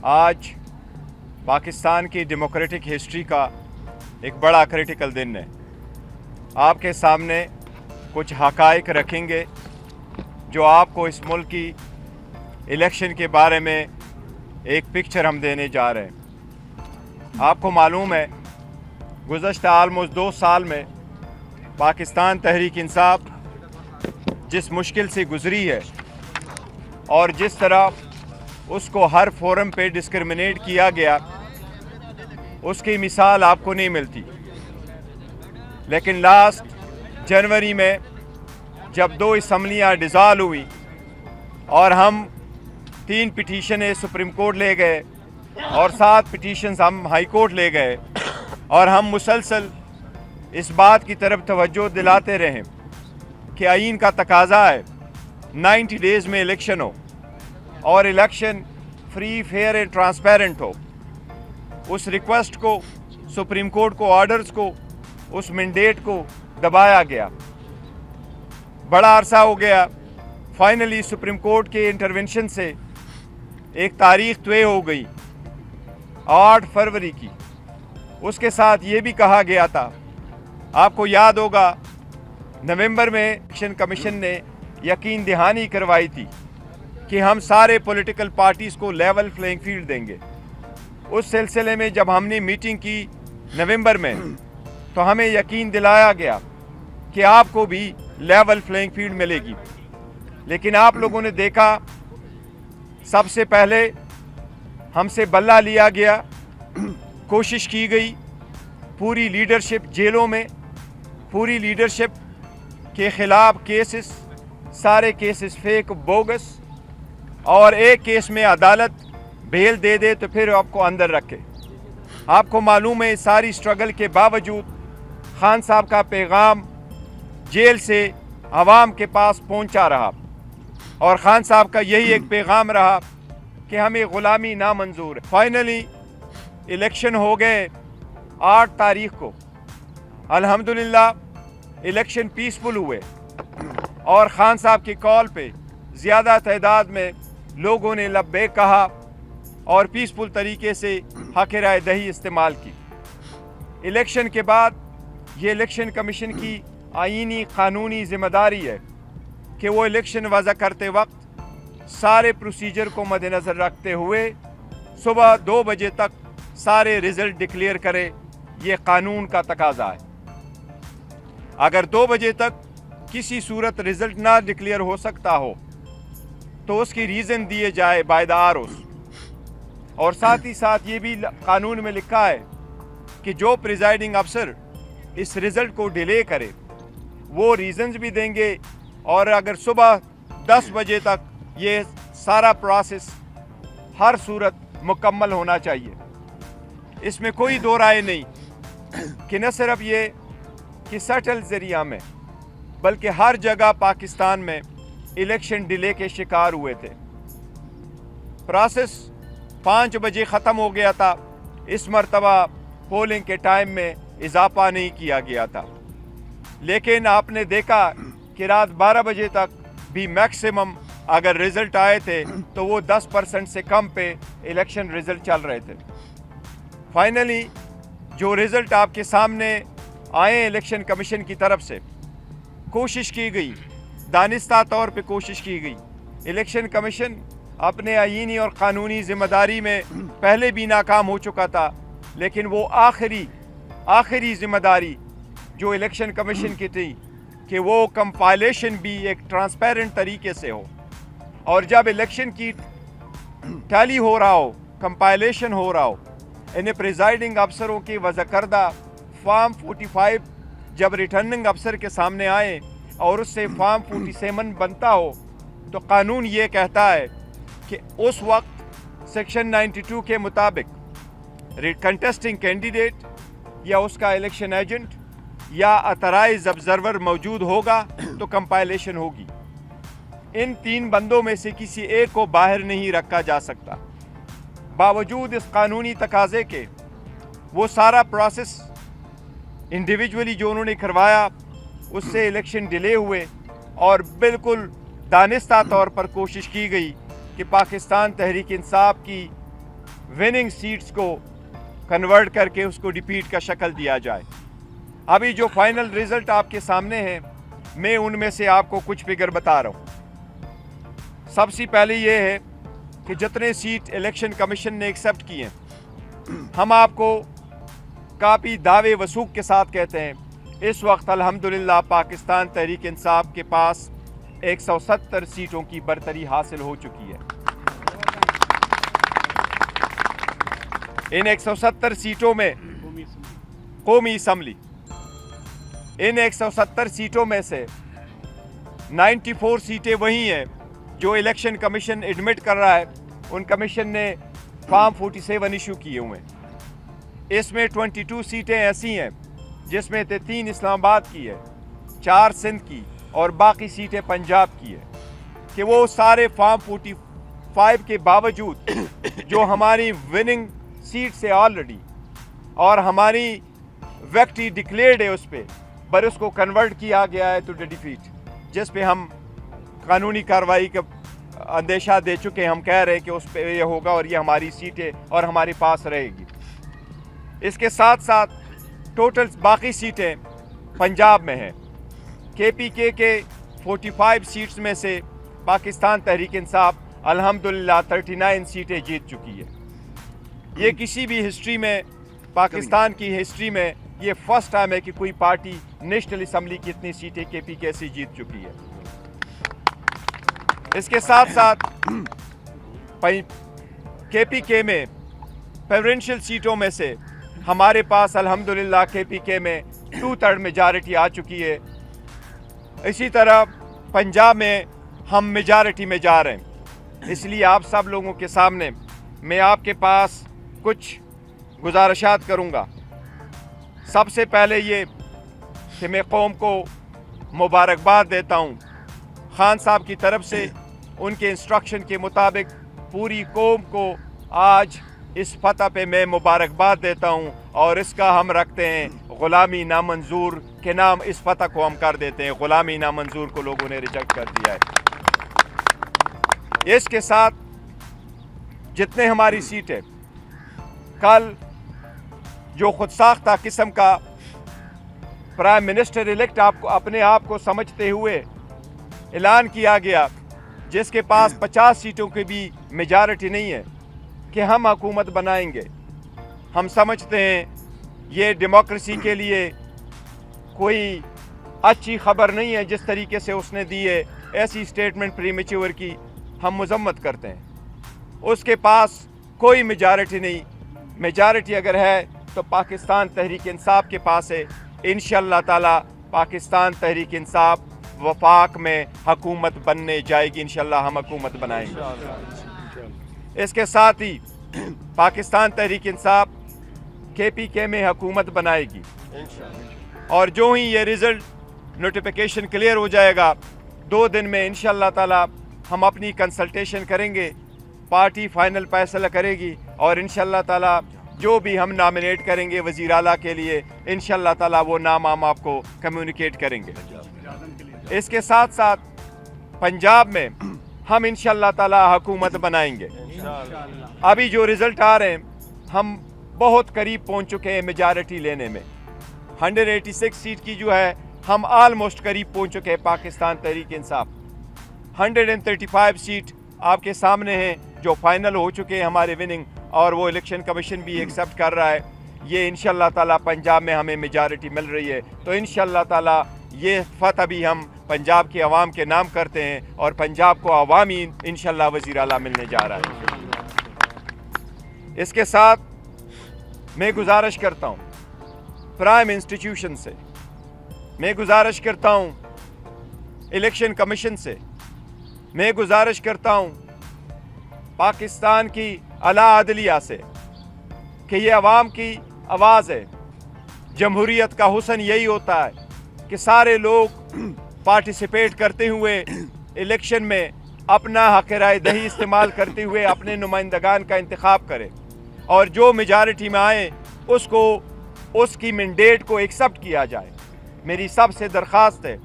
आज पाकिस्तान की democratic history का एक बड़ा क्रिटिकल दिन है। आपके सामने कुछ हक़ाइक़ रखेंगे जो आपको इस मुल्क की इलेक्शन के बारे में एक पिक्चर हम देने जा रहे हैं। आपको मालूम है गुज़श्ता ऑलमोस्ट 2 साल में पाकिस्तान तहरीक इंसाफ जिस मुश्किल से गुज़री है और जिस तरह उसको हर फोरम पे डिस्क्रिमिनेट किया गया, उसकी मिसाल आपको नहीं मिलती। लेकिन लास्ट जनवरी में जब 2 असम्बलियाँ डिज़ाल्व हुई और हम 3 पिटीशनें सुप्रीम कोर्ट ले गए और 7 पिटीशन्स हम हाई कोर्ट ले गए और हम मुसलसल इस बात की तरफ तवज्जो दिलाते रहे कि आईन का तकाजा है 90 डेज़ में इलेक्शन हो और election free, fair and transparent हो। उस रिक्वेस्ट को, सुप्रीम कोर्ट को, ऑर्डर्स को, उस मैंडेट को दबाया गया। बड़ा अरसा हो गया। फाइनली सुप्रीम कोर्ट के इंटरवेंशन से एक तारीख तय हो गई 8 फरवरी की। उसके साथ ये भी कहा गया था, आपको याद होगा नवंबर में इलेक्शन कमीशन ने यकीन दहानी करवाई थी कि हम सारे पॉलिटिकल पार्टीज़ को लेवल प्लेइंग फील्ड देंगे। उस सिलसिले में जब हमने मीटिंग की नवंबर में तो हमें यकीन दिलाया गया कि आपको भी लेवल प्लेइंग फील्ड मिलेगी। लेकिन आप लोगों ने देखा, सबसे पहले हमसे बल्ला लिया गया, कोशिश की गई, पूरी लीडरशिप जेलों में, पूरी लीडरशिप के ख़िलाफ़ केसेस, सारे केसेस फेक, बोगस, और एक केस में अदालत बेल दे दे तो फिर आपको अंदर रखे। आपको मालूम है सारी स्ट्रगल के बावजूद खान साहब का पैगाम जेल से आवाम के पास पहुंचा रहा और खान साहब का यही एक पैगाम रहा कि हमें ग़ुलामी नामंजूर है। फाइनली इलेक्शन हो गए 8 तारीख को। अल्हम्दुलिल्लाह इलेक्शन पीसफुल हुए और खान साहब की कॉल पे ज़्यादा तादाद में लोगों ने लब्बैक कहा और पीसफुल तरीके से हक़ राय दही इस्तेमाल की। इलेक्शन के बाद ये इलेक्शन कमीशन की आईनी कानूनी ज़िम्मेदारी है कि वो इलेक्शन वज़ा करते वक्त सारे प्रोसीजर को मद्देनज़र रखते हुए सुबह 2 बजे तक सारे रिज़ल्ट डिक्लेयर करे। ये कानून का तकाजा है। अगर 2 बजे तक किसी सूरत रिज़ल्ट ना डिक्लेयर हो सकता हो तो उसकी रीज़न दिए जाए बाय द आरओज़। और साथ ही साथ ये भी कानून में लिखा है कि जो प्रिजाइडिंग अफसर इस रिज़ल्ट को डिले करे वो रीज़न्स भी देंगे। और अगर सुबह 10 बजे तक ये सारा प्रोसेस हर सूरत मुकम्मल होना चाहिए। इसमें कोई दो राय नहीं कि न सिर्फ ये कि सटल ज़रिया में बल्कि हर जगह पाकिस्तान में इलेक्शन डिले के शिकार हुए थे। प्रोसेस 5 बजे ख़त्म हो गया था। इस मरतबा पोलिंग के टाइम में इजाफा नहीं किया गया था। लेकिन आपने देखा कि रात 12 बजे तक भी मैक्सिमम अगर रिज़ल्ट आए थे तो वो 10% से कम पे इलेक्शन रिज़ल्ट चल रहे थे। फाइनली जो रिज़ल्ट आपके सामने आए इलेक्शन कमीशन की तरफ से, कोशिश की गई, दानिस्ता तौर पे कोशिश की गई। इलेक्शन कमीशन अपने आईनी और क़ानूनी ज़िम्मेदारी में पहले भी नाकाम हो चुका था, लेकिन वो आखिरी ज़िम्मेदारी जो इलेक्शन कमीशन की थी कि वो कंपाइलेशन भी एक ट्रांसपेरेंट तरीके से हो। और जब इलेक्शन की टैली हो रहा हो, कंपाइलेशन हो रहा हो, इन्हें प्रिजाइडिंग अफसरों की वज़ा करदा फॉर्म 45 जब रिटर्निंग अफसर के सामने आए और उससे फॉर्म 47 बनता हो तो कानून ये कहता है कि उस वक्त सेक्शन 92 के मुताबिक कंटेस्टिंग कैंडिडेट या उसका इलेक्शन एजेंट या ऑथराइज्ड ऑब्जर्वर मौजूद होगा तो कंपाइलेशन होगी। इन 3 बंदों में से किसी एक को बाहर नहीं रखा जा सकता। बावजूद इस कानूनी तकाजे के वो सारा प्रोसेस इंडिविजुअली जो उन्होंने करवाया उससे इलेक्शन डिले हुए और बिल्कुल दानिस्ता तौर पर कोशिश की गई कि पाकिस्तान तहरीक इंसाफ की विनिंग सीट्स को कन्वर्ट करके उसको डिपीट का शक्ल दिया जाए। अभी जो फाइनल रिजल्ट आपके सामने हैं, मैं उनमें से आपको कुछ फिगर बता रहा हूँ। सबसे पहले ये है कि जितने सीट इलेक्शन कमीशन ने एक्सेप्ट किए हैं, हम आपको काफ़ी दावे वसूख के साथ कहते हैं, इस वक्त अल्हम्दुलिल्लाह पाकिस्तान तहरीक इंसाफ के पास 170 सीटों की बरतरी हासिल हो चुकी है। इन 170 सीटों में कौमी असम्बली, इन 170 सीटों में से 94 सीटें वही हैं जो इलेक्शन कमीशन एडमिट कर रहा है। उन कमीशन ने फॉर्म 47 इशू किए हुए हैं। इसमें 22 सीटें ऐसी हैं जिसमें 3 इस्लामाबाद की है, 4 सिंध की और बाकी सीटें पंजाब की है, कि वो सारे फॉर्म 45 के बावजूद जो हमारी विनिंग सीट से ऑलरेडी और हमारी विक्ट्री डिक्लेयर्ड है उस पर उसको कन्वर्ट किया गया है टू डिफीट, जिस पे हम कानूनी कार्रवाई का अंदेशा दे चुके हैं। हम कह रहे हैं कि उस पर ये होगा और ये हमारी सीटें और हमारे पास रहेगी। इसके साथ साथ टोटल बाकी सीटें पंजाब में हैं। KPK के 45 सीट्स में से पाकिस्तान तहरीक इंसाफ अल्हम्दुलिल्लाह 39 सीटें जीत चुकी है। ये किसी भी हिस्ट्री में, पाकिस्तान की हिस्ट्री में ये फर्स्ट टाइम है कि कोई पार्टी नेशनल असम्बली की इतनी सीटें KPK से जीत चुकी है। इसके साथ साथ KPK में प्रेफरेंशियल सीटों में से हमारे पास अल्हम्दुलिल्लाह KPK में 2/3 मेजॉरिटी आ चुकी है। इसी तरह पंजाब में हम मेजॉरिटी में जा रहे हैं। इसलिए आप सब लोगों के सामने मैं आपके पास कुछ गुजारिशात करूँगा। सबसे पहले ये कि मैं कौम को मुबारकबाद देता हूँ। खान साहब की तरफ से उनके इंस्ट्रक्शन के मुताबिक पूरी कौम को आज इस फतह पे मैं मुबारकबाद देता हूँ और इसका हम रखते हैं ग़ुलामी नामंजूर के नाम। इस फतह को हम कर देते हैं, ग़ुलामी नामंजूर को लोगों ने रिजेक्ट कर दिया है। इसके साथ जितने हमारी सीटें, कल जो खुद साख्ता किस्म का प्राइम मिनिस्टर इलेक्ट आपको अपने आप को समझते हुए ऐलान किया गया, जिसके पास 50 सीटों की भी मेजॉरिटी नहीं है, कि हम हुकूमत बनाएंगे। हम समझते हैं ये डेमोक्रेसी के लिए कोई अच्छी खबर नहीं है जिस तरीके से उसने दी है। ऐसी स्टेटमेंट प्रीमेच्योर की हम मजम्मत करते हैं। उसके पास कोई मेजॉरिटी नहीं। मेजॉरिटी अगर है तो पाकिस्तान तहरीक इंसाफ के पास है। इंशाअल्लाह ताला पाकिस्तान तहरीक इंसाफ वफाक में हुकूमत बनने जाएगी। इंशाअल्लाह हम हुकूमत बनाएंगे। इसके साथ ही पाकिस्तान तहरीक इंसाफ KPK में हुकूमत बनाएगी और जो ही ये रिज़ल्ट नोटिफिकेशन क्लियर हो जाएगा, 2 दिन में इंशाअल्लाह ताला हम अपनी कंसल्टेशन करेंगे, पार्टी फाइनल फैसला करेगी और इंशाअल्लाह ताला जो भी हम नॉमिनेट करेंगे वज़ीर आला के लिए, इंशाअल्लाह ताला वो नाम हम आपको कम्युनिकेट करेंगे। इसके साथ साथ पंजाब में हम इंशाअल्लाह ताला हुकूमत बनाएंगे। अभी जो रिज़ल्ट आ रहे हैं, हम बहुत करीब पहुंच चुके हैं मेजॉरिटी लेने में। 186 सीट की जो है हम ऑलमोस्ट करीब पहुंच चुके हैं पाकिस्तान तहरीक इंसाफ। 135 सीट आपके सामने हैं जो फाइनल हो चुके हैं हमारे विनिंग, और वो इलेक्शन कमीशन भी एक्सेप्ट कर रहा है। ये इंशाअल्लाह ताला पंजाब में हमें मेजॉरिटी मिल रही है, तो इंशाअल्लाह ताला ये फतह भी हम पंजाब के अवाम के नाम करते हैं और पंजाब को अवामी इंशाअल्लाह वज़ीर आला मिलने जा रहा है। इसके साथ मैं गुजारिश करता हूँ प्राइम इंस्टीट्यूशन से, मैं गुजारिश करता हूँ इलेक्शन कमीशन से, मैं गुजारिश करता हूँ पाकिस्तान की आला अदलिया से कि ये अवाम की आवाज़ है। जमहूरियत का हुस्न यही होता है कि सारे लोग पार्टिसिपेट करते हुए इलेक्शन में अपना हक़ राय दही इस्तेमाल करते हुए अपने नुमाइंदगान का इंतखाब करें और जो मेजॉरिटी में आए उसको उसकी मैंडेट को एक्सेप्ट किया जाए। मेरी सबसे दरख्वास्त है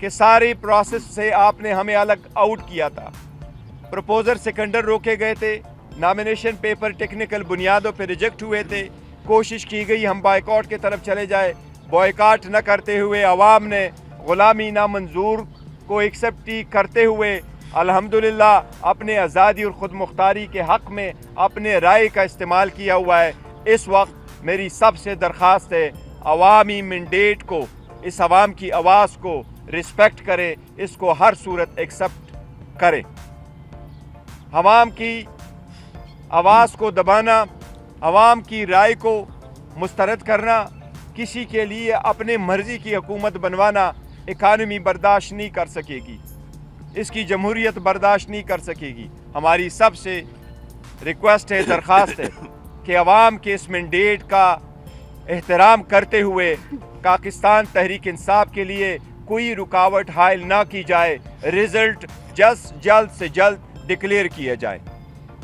कि सारी प्रोसेस से आपने हमें अलग आउट किया था। प्रपोजर सेकेंडर रोके गए थे, नॉमिनेशन पेपर टेक्निकल बुनियादों पर रिजेक्ट हुए थे, कोशिश की गई हम बायकॉट की तरफ चले जाए, बॉयकॉट न करते हुए अवाम ने ग़ुलामी नामंजूर को एक्सेप्ट करते हुए अल्हम्दुलिल्लाह अपने आज़ादी और ख़ुद मुख्तारी के हक़ में अपने राय का इस्तेमाल किया हुआ है। इस वक्त मेरी सबसे दरख्वास्त है, अवामी मैंडेट को, इस अवाम की आवाज़ को रिस्पेक्ट करे, इसको हर सूरत एक्सेप्ट करे। अवाम की आवाज़ को दबाना, अवाम की राय को मुस्तरद करना, किसी के लिए अपने मर्ज़ी की हुकूमत बनवाना इकानमी बर्दाश्त नहीं कर सकेगी, इसकी जमहूरियत बर्दाश्त नहीं कर सकेगी। हमारी सबसे रिक्वेस्ट है, दरख्वास्त है कि अवाम के इस मैंडेट का एहतराम करते हुए पाकिस्तान तहरीक इंसाफ के लिए कोई रुकावट हायल ना की जाए, रिज़ल्ट जल्द से जल्द डिक्लेयर किया जाए।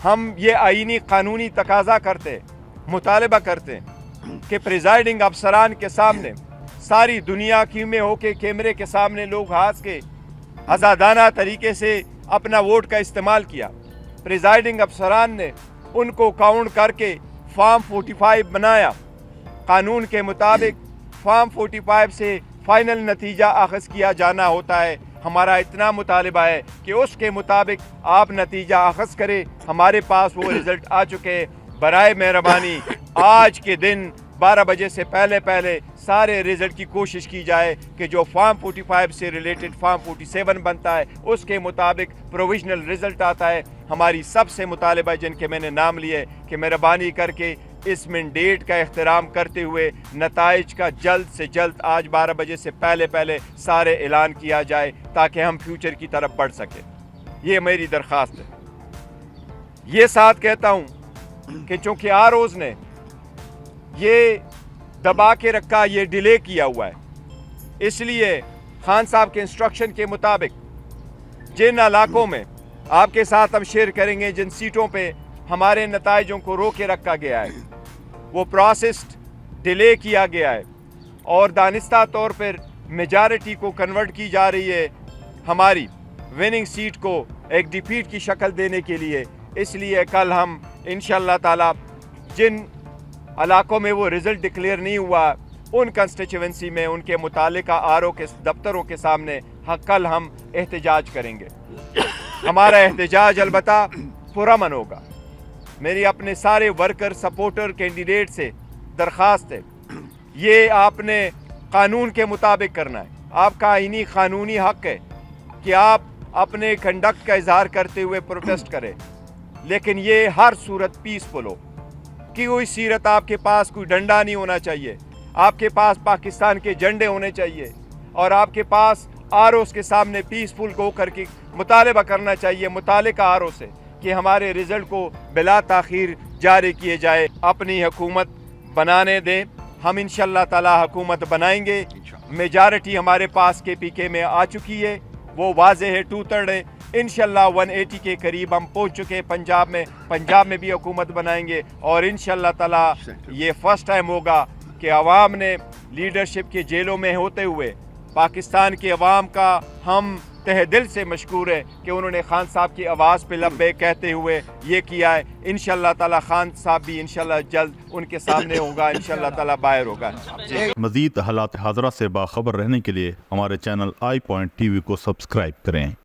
हम ये आईनी कानूनी तकाजा करते, मुतालबा करते कि प्रिजाइडिंग अफसरान के सामने सारी दुनिया की में होके कैमरे के सामने लोग हाथ के आज़ादाना तरीके से अपना वोट का इस्तेमाल किया। प्रिजाइडिंग अफसरान ने उनको काउंट करके फॉर्म 45 बनाया। कानून के मुताबिक फॉर्म 45 से फाइनल नतीजा अख़ज़ किया जाना होता है। हमारा इतना मुतालिबा है कि उसके मुताबिक आप नतीजा अख़ज़ करें। हमारे पास वो रिज़ल्ट आ चुके हैं। बराए मेहरबानी आज के दिन 12 बजे से पहले सारे रिज़ल्ट की कोशिश की जाए कि जो फॉर्म 45 से रिलेटेड फॉर्म 47 बनता है उसके मुताबिक प्रोविजनल रिज़ल्ट आता है। हमारी सबसे मुतालिबा जिनके मैंने नाम लिए कि मेहरबानी करके इस मैंडेट का एहतराम करते हुए नताइज का जल्द से जल्द आज 12 बजे से पहले सारे ऐलान किया जाए ताकि हम फ्यूचर की तरफ बढ़ सकें। ये मेरी दरख्वास्त है। ये साथ कहता हूँ कि चूँकि आरओज़ ने ये दबा के रखा, ये डिले किया हुआ है, इसलिए खान साहब के इंस्ट्रक्शन के मुताबिक जिन इलाकों में आपके साथ हम शेयर करेंगे, जिन सीटों पे हमारे नताइजों को रोके रखा गया है, वो प्रोसेस डिले किया गया है और दानिस्ता तौर पर मेजॉरिटी को कन्वर्ट की जा रही है हमारी विनिंग सीट को एक डिफीट की शक्ल देने के लिए। इसलिए कल हम इंशाअल्लाह ताला जिन इलाकों में वो रिज़ल्ट डिक्लेयर नहीं हुआ उन कंस्टिट्यूएंसी में उनके मुतालिका आरओ के दफ्तरों के सामने कल हम एहतजाज करेंगे। हमारा एहतजाज अलबत्ता पुरअमन होगा। मेरी अपने सारे वर्कर सपोर्टर कैंडिडेट से दरख्वास्त है, ये आपने कानून के मुताबिक करना है। आपका आईनी कानूनी हक है कि आप अपने कंडक्ट का इजहार करते हुए प्रोटेस्ट करें, लेकिन ये हर सूरत पीसफुल हो कि कोई सीरत आपके पास कोई डंडा नहीं होना चाहिए, आपके पास पाकिस्तान के झंडे होने चाहिए और आपके पास आरओज़ के सामने पीसफुल को करके मुतालबा करना चाहिए मुतालिका आरओ से कि हमारे रिज़ल्ट को बिला ताख़ीर जारी किए जाए। अपनी हुकूमत बनाने दें, हम इंशाअल्लाह ताला हुकूमत बनाएंगे। मेजॉरिटी हमारे पास KPK में आ चुकी है, वो वाज़ेह है, 2/3 है। इंशाअल्लाह 180 के करीब हम पहुंच चुके हैं पंजाब में भी हुकूमत बनाएंगे और इंशाअल्लाह ताला ये फर्स्ट टाइम होगा कि अवाम ने लीडरशिप के जेलों में होते हुए पाकिस्तान की अवाम का हम तहे दिल से मशकूर है कि उन्होंने खान साहब की आवाज़ पे लब्बैक कहते हुए ये किया है। इंशाअल्लाह ताला खान साहब भी इंशाअल्लाह जल्द उनके सामने होगा, इंशाअल्लाह ताला बाहर होगा। मज़ीद हालात हाज़रा से बाखबर रहने के लिए हमारे चैनल iPoint TV को सब्सक्राइब करें।